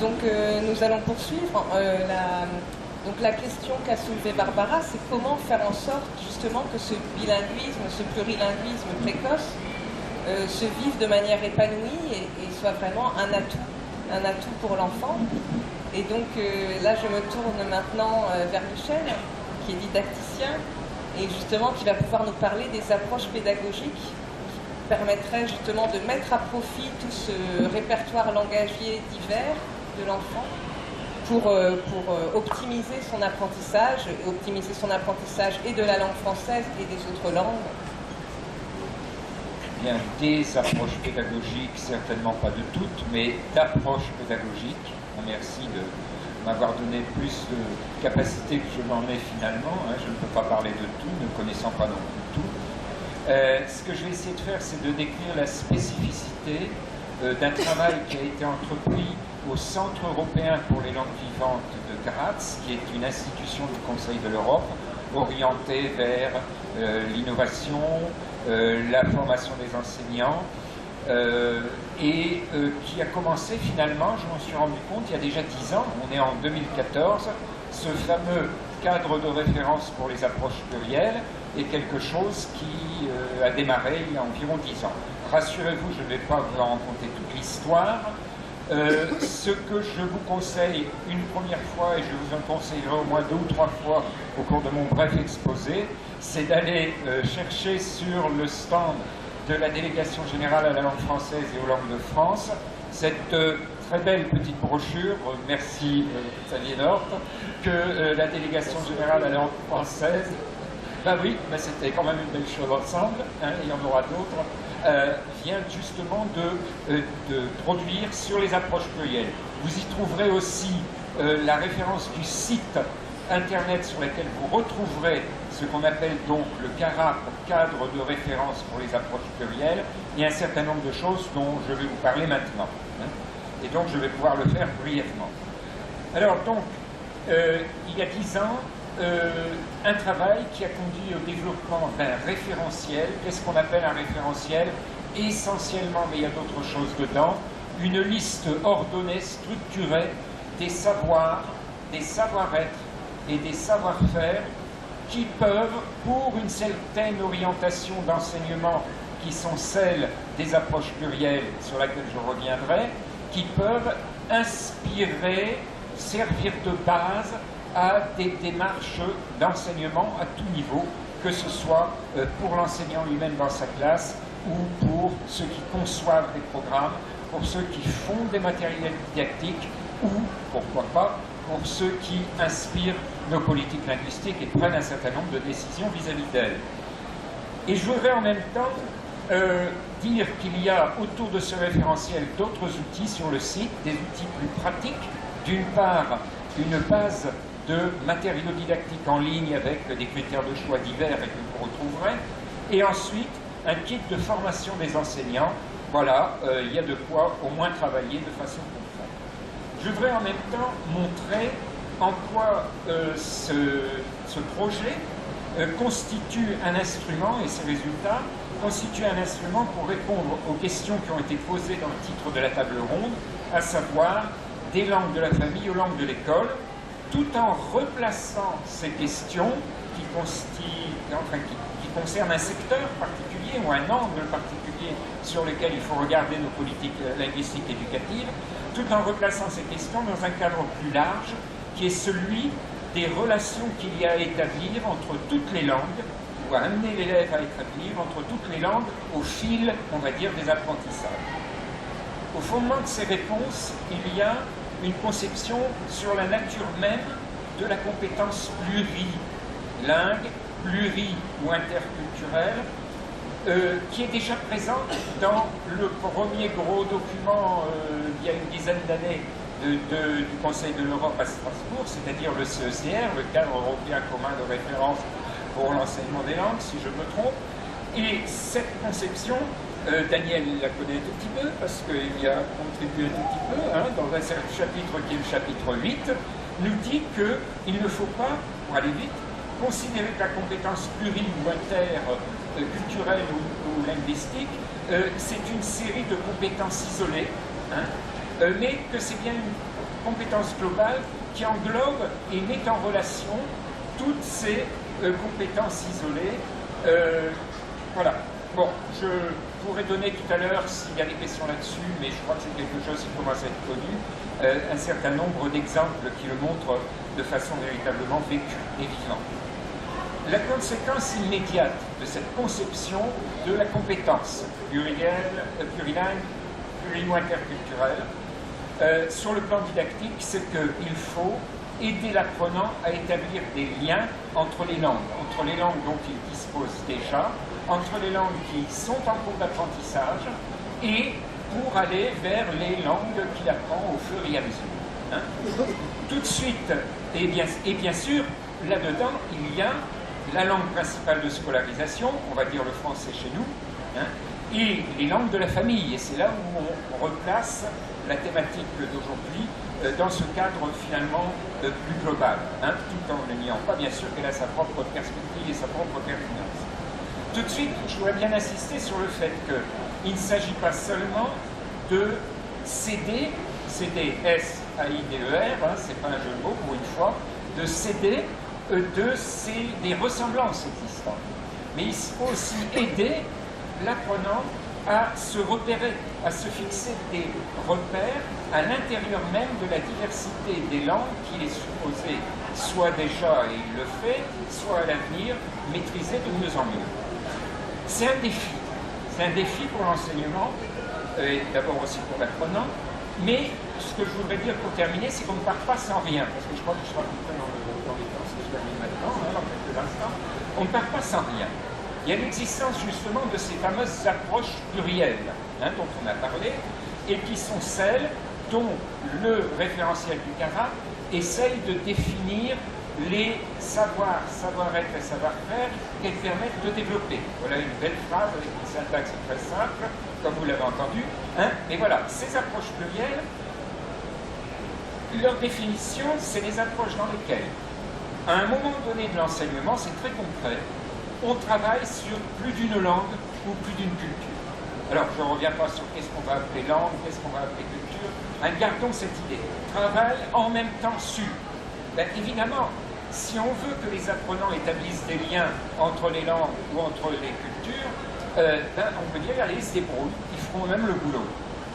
Donc nous allons poursuivre. Donc la question qu'a soulevée Barbara, c'est comment faire en sorte justement que ce bilinguisme, ce plurilinguisme précoce se vive de manière épanouie et soit vraiment un atout pour l'enfant. Et donc là je me tourne maintenant vers Michel, qui est didacticien, et justement qui va pouvoir nous parler des approches pédagogiques qui permettraient justement de mettre à profit tout ce répertoire langagier divers de l'enfant pour optimiser son apprentissage, et de la langue française et des autres langues. Bien, des approches pédagogiques, certainement pas de toutes, mais d'approches pédagogiques. Merci de m'avoir donné plus de capacité que je n'en ai finalement. Je ne peux pas parler de tout, ne connaissant pas non plus tout. Ce que je vais essayer de faire, c'est de décrire la spécificité d'un travail qui a été entrepris au Centre européen pour les langues vivantes de Graz, qui est une institution du Conseil de l'Europe, orientée vers l'innovation, la formation des enseignants, et qui a commencé finalement, je m'en suis rendu compte, il y a déjà 10 ans, on est en 2014, ce fameux cadre de référence pour les approches plurielles est quelque chose qui a démarré il y a environ 10 ans. Rassurez-vous, je ne vais pas vous en raconter toute l'histoire. Ce que je vous conseille une première fois, et je vous en conseillerai au moins 2 ou 3 fois au cours de mon bref exposé, c'est d'aller chercher sur le stand de la Délégation générale à la langue française et aux langues de France cette très belle petite brochure, merci Xavier Nort, que la Délégation générale à la langue française, ben oui, mais c'était quand même une belle chose ensemble, il y en aura d'autres, vient justement de produire sur les approches plurielles. Vous y trouverez aussi la référence du site internet sur lequel vous retrouverez ce qu'on appelle donc le CARAP, cadre de référence pour les approches plurielles, et un certain nombre de choses dont je vais vous parler maintenant. Et donc je vais pouvoir le faire brièvement. Alors donc, il y a 10 ans, un travail qui a conduit au développement d'un référentiel. Qu'est-ce qu'on appelle un référentiel? Essentiellement, mais il y a d'autres choses dedans, une liste ordonnée, structurée des savoirs, des savoir-être et des savoir-faire qui peuvent, pour une certaine orientation d'enseignement qui sont celles des approches plurielles sur laquelle je reviendrai, qui peuvent inspirer, servir de base à des démarches d'enseignement à tout niveau, que ce soit pour l'enseignant lui-même dans sa classe ou pour ceux qui conçoivent des programmes, pour ceux qui font des matériels didactiques ou, pourquoi pas, pour ceux qui inspirent nos politiques linguistiques et prennent un certain nombre de décisions vis-à-vis d'elles. Et je voudrais en même temps dire qu'il y a autour de ce référentiel d'autres outils sur le site, des outils plus pratiques. D'une part, une base de matériaux didactiques en ligne avec des critères de choix divers et que vous retrouverez. Et ensuite, un kit de formation des enseignants. Voilà, il y a de quoi au moins travailler de façon concrète. Je voudrais en même temps montrer en quoi ce projet constitue un instrument, et ses résultats constituent un instrument pour répondre aux questions qui ont été posées dans le titre de la table ronde, à savoir des langues de la famille aux langues de l'école, tout en replaçant ces questions qui concernent un secteur particulier ou un angle particulier sur lequel il faut regarder nos politiques linguistiques éducatives, tout en replaçant ces questions dans un cadre plus large qui est celui des relations qu'il y a à établir entre toutes les langues, ou à amener l'élève à établir entre toutes les langues au fil, on va dire, des apprentissages. Au fondement de ces réponses, il y a une conception sur la nature même de la compétence plurilingue, pluri- ou interculturelle, qui est déjà présente dans le premier gros document, il y a une dizaine d'années, du Conseil de l'Europe à Strasbourg, c'est-à-dire le CECR, le cadre européen commun de référence pour l'enseignement des langues, si je me trompe. Et cette conception, Daniel la connaît un tout petit peu, parce qu'il y a contribué un tout petit peu, dans un chapitre qui est le chapitre 8, nous dit qu'il ne faut pas, pour aller vite, considérer que la compétence pluri- ou interculturelle ou linguistique, c'est une série de compétences isolées, mais que c'est bien compétence globale qui englobe et met en relation toutes ces compétences isolées. Voilà. Bon, je pourrais donner tout à l'heure, s'il y a des questions là-dessus, mais je crois que c'est quelque chose qui commence à être connu, un certain nombre d'exemples qui le montrent de façon véritablement vécue et vivante. La conséquence immédiate de cette conception de la compétence plurilingue, plurimo-interculturelle, sur le plan didactique, c'est qu'il faut aider l'apprenant à établir des liens entre les langues dont il dispose déjà, entre les langues qui sont en cours d'apprentissage et pour aller vers les langues qu'il apprend au fur et à mesure. Hein. Tout de suite, et bien sûr, là-dedans, il y a la langue principale de scolarisation, on va dire le français chez nous, hein, et les langues de la famille. Et c'est là où on replace la thématique d'aujourd'hui dans ce cadre finalement plus global, hein, tout en ne niant pas bien sûr qu'elle a sa propre perspective et sa propre pertinence. Tout de suite, je voudrais bien insister sur le fait qu'il ne s'agit pas seulement de céder, C-D-S-A-I-D-E-R, hein, c'est pas un jeu de mots pour une fois, de céder des ressemblances existantes. Mais il faut aussi aider l'apprenant à se repérer, à se fixer des repères à l'intérieur même de la diversité des langues qu'il est supposé, soit déjà, et il le fait, soit à l'avenir, maîtriser de mieux en mieux. C'est un défi pour l'enseignement, et d'abord aussi pour l'apprenant, mais ce que je voudrais dire pour terminer, c'est qu'on ne part pas sans rien, parce que je crois que je serai à peu près dans les temps, si je termine maintenant, dans quelques instants, on ne part pas sans rien. Il y a l'existence justement de ces fameuses approches plurielles, hein, dont on a parlé, et qui sont celles dont le référentiel du CARAP essaye de définir les savoirs, savoir-être et savoir-faire qu'elles permettent de développer. Voilà une belle phrase avec une syntaxe très simple, comme vous l'avez entendu. Hein, mais voilà, ces approches plurielles, leur définition, c'est les approches dans lesquelles, à un moment donné de l'enseignement, c'est très concret, on travaille sur plus d'une langue ou plus d'une culture. Alors, je ne reviens pas sur qu'est-ce qu'on va appeler langue, qu'est-ce qu'on va appeler culture. Hein, gardons cette idée. Travail en même temps sur. Ben, évidemment, si on veut que les apprenants établissent des liens entre les langues ou entre les cultures, on peut dire, allez, ils se débrouillent, ils feront même le boulot.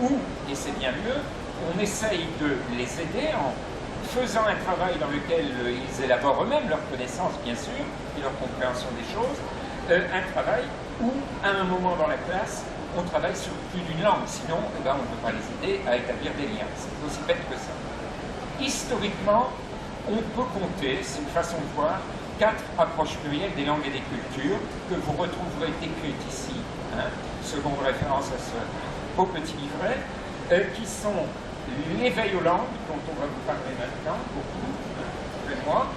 Ou, et c'est bien mieux, on essaye de les aider en faisant un travail dans lequel ils élaborent eux-mêmes leur connaissance, bien sûr, et leur compréhension des choses, un travail où, à un moment dans la classe, on travaille sur plus d'une langue, sinon on ne peut pas les aider à établir des liens. C'est aussi bête que ça. Historiquement, on peut compter, c'est une façon de voir, 4 approches plurielles des langues et des cultures que vous retrouverez décrites ici, hein, seconde référence à ce beau petit livret, qui sont l'éveil aux langues, dont on va vous parler maintenant, beaucoup, moi,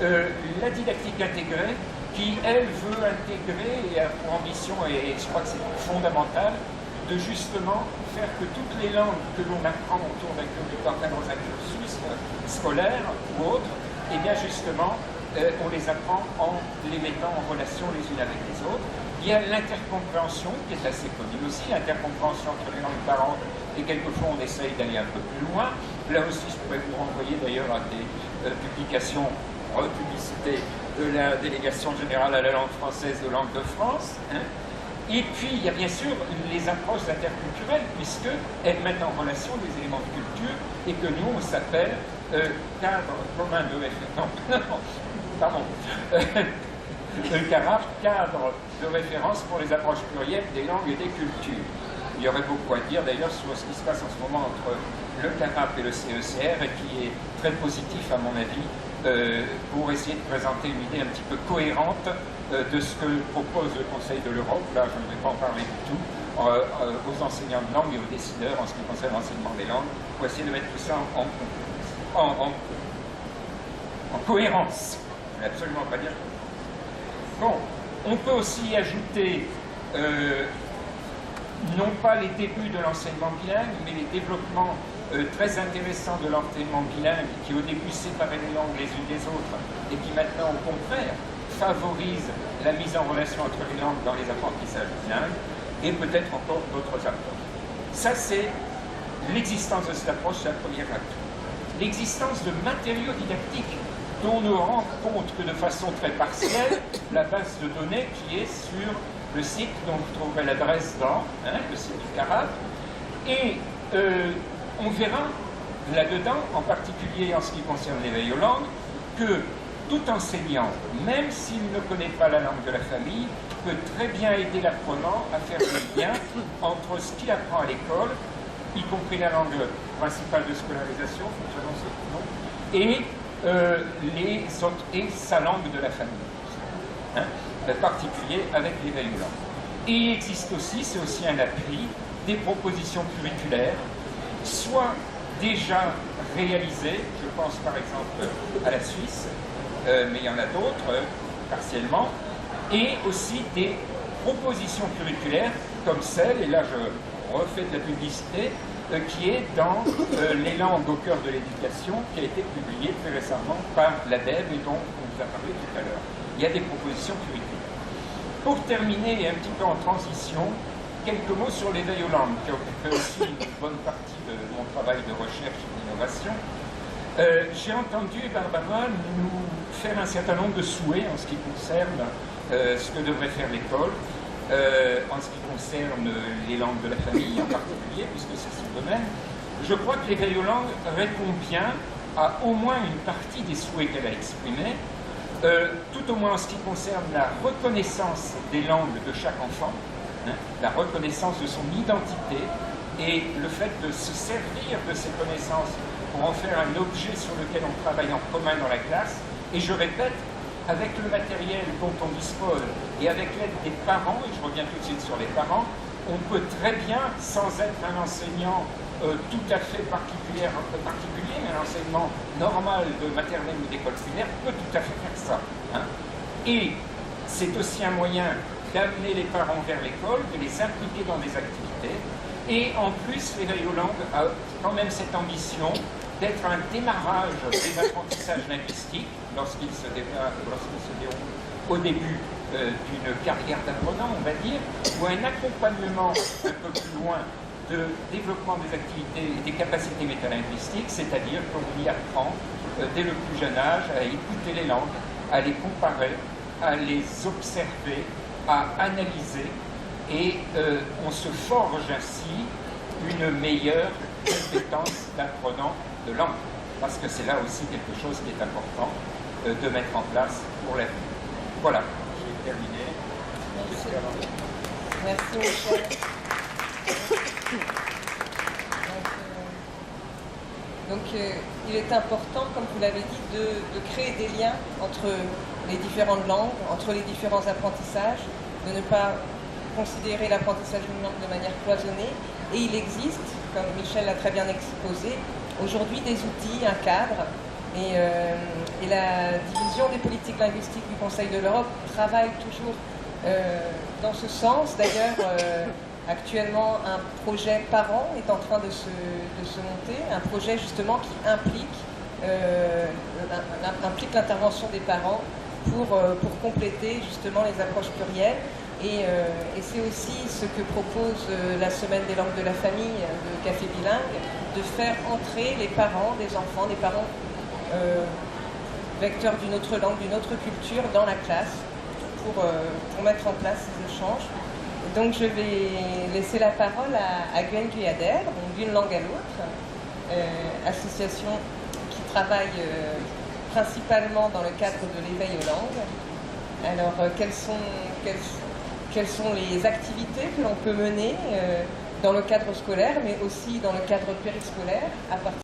la didactique intégrée, qui, elle, veut intégrer et a pour ambition, et je crois que c'est fondamental, de justement faire que toutes les langues que l'on apprend autour d'un cursus scolaire ou autre, et bien justement, on les apprend en les mettant en relation les unes avec les autres. Il y a l'intercompréhension, qui est assez connue aussi, l'intercompréhension entre les langues parentes, et quelquefois on essaye d'aller un peu plus loin. Là aussi, je pourrais vous renvoyer d'ailleurs à des publications, publicités de la Délégation générale à la langue française de Langue de France. Hein. Et puis, il y a bien sûr les approches interculturelles, puisqu'elles mettent en relation des éléments de culture, et que nous, on s'appelle cadre commun de référence. Pardon. Le CARAP, cadre de référence pour les approches plurielles des langues et des cultures. Il y aurait beaucoup à dire d'ailleurs sur ce qui se passe en ce moment entre le CARAP et le CECR, et qui est très positif à mon avis, pour essayer de présenter une idée un petit peu cohérente de ce que propose le Conseil de l'Europe. Là, je ne vais pas en parler du tout, aux enseignants de langue et aux décideurs en ce qui concerne l'enseignement des langues, pour essayer de mettre tout ça en cohérence. Je ne vais absolument pas dire. Bon, on peut aussi ajouter non pas les débuts de l'enseignement bilingue, mais les développements très intéressants de l'enseignement bilingue, qui au début séparaient les langues les unes des autres, et qui maintenant, au contraire, favorisent la mise en relation entre les langues dans les apprentissages bilingues, et peut-être encore d'autres approches. Ça, c'est l'existence de cette approche, c'est la première atout. l'existence de matériaux didactiques dont on ne rend compte que de façon très partielle la base de données qui est sur le site dont vous trouverez l'adresse dans, le site du CARAP. Et on verra là-dedans, en particulier en ce qui concerne l'éveil aux langues, que tout enseignant, même s'il ne connaît pas la langue de la famille, peut très bien aider l'apprenant à faire le lien entre ce qu'il apprend à l'école, y compris la langue principale de scolarisation, et sa langue de la famille, en particulier avec l'éveil aux langues. Et il existe aussi, c'est aussi un appui, des propositions curriculaires, soit déjà réalisées, je pense par exemple à la Suisse, mais il y en a d'autres, partiellement, et aussi des propositions curriculaires comme celle, et là je refais de la publicité, qui est dans Les langues au cœur de l'éducation, qui a été publiée très récemment par l'ADEB et dont on vous a parlé tout à l'heure. Il y a des propositions curriculaires. Pour terminer, et un petit peu en transition, quelques mots sur l'éveil aux langues, qui occupait aussi une bonne partie de mon travail de recherche et d'innovation. J'ai entendu Barbara nous faire un certain nombre de souhaits en ce qui concerne ce que devrait faire l'école, en ce qui concerne les langues de la famille en particulier, puisque c'est son domaine. Je crois que l'éveil aux langues répond bien à au moins une partie des souhaits qu'elle a exprimés, tout au moins en ce qui concerne la reconnaissance des langues de chaque enfant, la reconnaissance de son identité et le fait de se servir de ces connaissances pour en faire un objet sur lequel on travaille en commun dans la classe. Et je répète, avec le matériel dont on dispose et avec l'aide des parents, et je reviens tout de suite sur les parents, on peut très bien, sans être un enseignant tout à fait particulier, mais un enseignement normal de maternelle ou d'école primaire, peut tout à fait faire ça. Et c'est aussi un moyen d'amener les parents vers l'école, de les impliquer dans des activités. Et en plus, l'éveil aux langues a quand même cette ambition d'être un démarrage des apprentissages linguistiques lorsqu'ils se déroulent au début d'une carrière d'apprenant, on va dire, ou un accompagnement un peu plus loin de développement des activités et des capacités métalinguistiques, c'est-à-dire qu'on y apprend dès le plus jeune âge à écouter les langues, à les comparer, à les observer, à analyser, et on se forge ainsi une meilleure compétence d'apprenant de langue, parce que c'est là aussi quelque chose qui est important de mettre en place pour l'avenir. Voilà, j'ai terminé. Merci Michel. Donc il est important, comme vous l'avez dit, de créer des liens entre les différentes langues, entre les différents apprentissages, de ne pas considérer l'apprentissage d'une langue de manière cloisonnée. Et il existe, comme Michel l'a très bien exposé, aujourd'hui des outils, un cadre, et la division des politiques linguistiques du Conseil de l'Europe travaille toujours dans ce sens. D'ailleurs, actuellement, un projet par an est en train de se monter, un projet justement qui implique l'intervention des parents pour compléter justement les approches plurielles. Et c'est aussi ce que propose la Semaine des langues de la famille de Café Bilingue, de faire entrer les parents des enfants, des parents vecteurs d'une autre langue, d'une autre culture dans la classe pour mettre en place ces échanges. Donc je vais laisser la parole à Gwen Guyader, d'une langue à l'autre, association qui travaille principalement dans le cadre de l'éveil aux langues. Alors quelles sont les activités que l'on peut mener dans le cadre scolaire, mais aussi dans le cadre périscolaire à partir